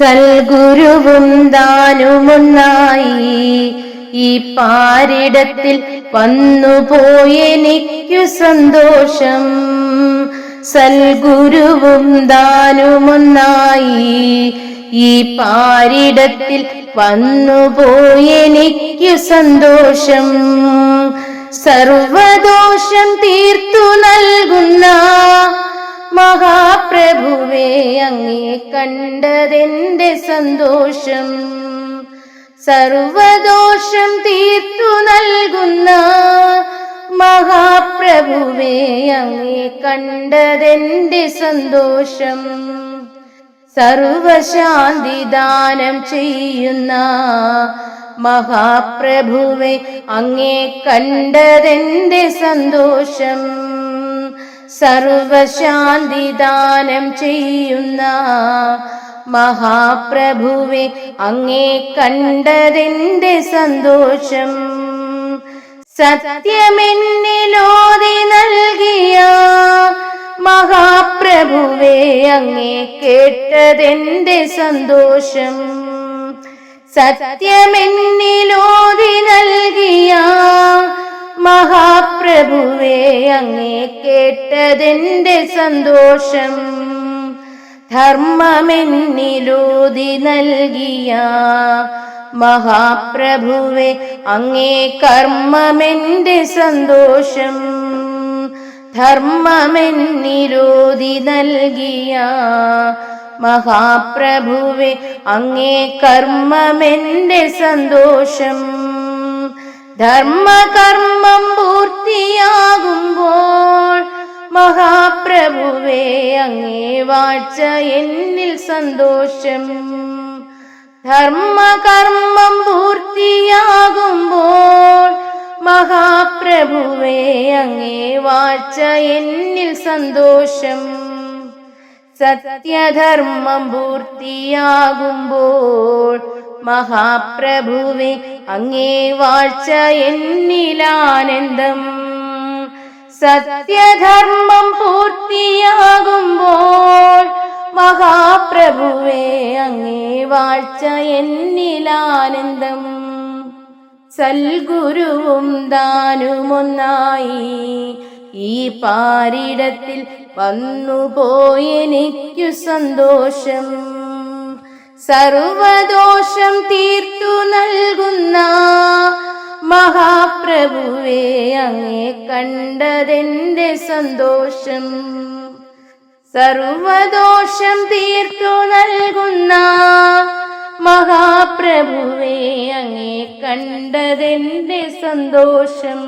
സൽഗുരുവും ദാനുമൊന്നായി ഈ പാരിടത്തിൽ വന്നുപോയെനിക്കു സന്തോഷം. സൽഗുരുവും ദാനുമൊന്നായി ഈ പാരിടത്തിൽ വന്നുപോയെനിക്കു സന്തോഷം. സർവദോഷം തീർത്തു നൽകുന്ന മഹാപ്രഭുവേ അങ്ങേ കണ്ടതെന്റെ സന്തോഷം. സർവദോഷം തീർത്തു നൽകുന്ന മഹാപ്രഭുവേ അങ്ങേ കണ്ടതെന്റെ സന്തോഷം. സർവശാന്തി ദാനം ചെയ്യുന്ന മഹാപ്രഭുവേ അങ്ങേ കണ്ടതെന്റെ സന്തോഷം. സർവശാന്തി ദാനം ചെയ്യുന്ന മഹാപ്രഭുവേ അങ്ങേ കണ്ടതെന്റെ സന്തോഷം. സത്യമെന്നിലോതി നൽകിയ മഹാപ്രഭുവേ അങ്ങേ കേട്ടതെന്റെ സന്തോഷം. സത്യമെന്നിലോതി നൽകിയ മഹാപ്രഭുവേ അങ്ങേ കേട്ടതെന്റെ സന്തോഷം. ധർമ്മമെന്നിലോതി നൽകിയ മഹാപ്രഭുവേ അങ്ങേ കർമ്മമെന്റെ സന്തോഷം. ധർമ്മമെന്നിലോതി നൽകിയ മഹാപ്രഭുവേ അങ്ങേ കർമ്മമെന്റെ സന്തോഷം. ധർമ്മകർമ്മം പൂർത്തിയാകുമ്പോൾ മഹാപ്രഭുവേ അങ്ങേ വാഴ്ച എന്നിൽ സന്തോഷം. ധർമ്മകർമ്മം പൂർത്തിയാകുമ്പോൾ മഹാപ്രഭുവേ അങ്ങേ വാഴ്ച എന്നിൽ സന്തോഷം. സത്യധർമ്മം പൂർത്തിയാകുമ്പോൾ മഹാപ്രഭുവേ അങ്ങേ വാഴ്ച എന്നിലാനന്ദം. സത്യധർമ്മം പൂർത്തിയാകുമ്പോൾ മഹാപ്രഭുവേ അങ്ങേ വാഴ്ച എന്നിലാനന്ദം. സൽഗുരുവും ദാനുമൊന്നായി ഈ പാരിടത്തിൽ വന്നുപോയെനിക്കു സന്തോഷം. സർവദോഷം തീർത്തു നൽകുന്ന മഹാപ്രഭുവേ അങ്ങേ കണ്ടതെന്റെ സന്തോഷം. സർവദോഷം തീർത്തു നൽകുന്ന മഹാപ്രഭുവേ അങ്ങേ കണ്ടതെന്റെ സന്തോഷം.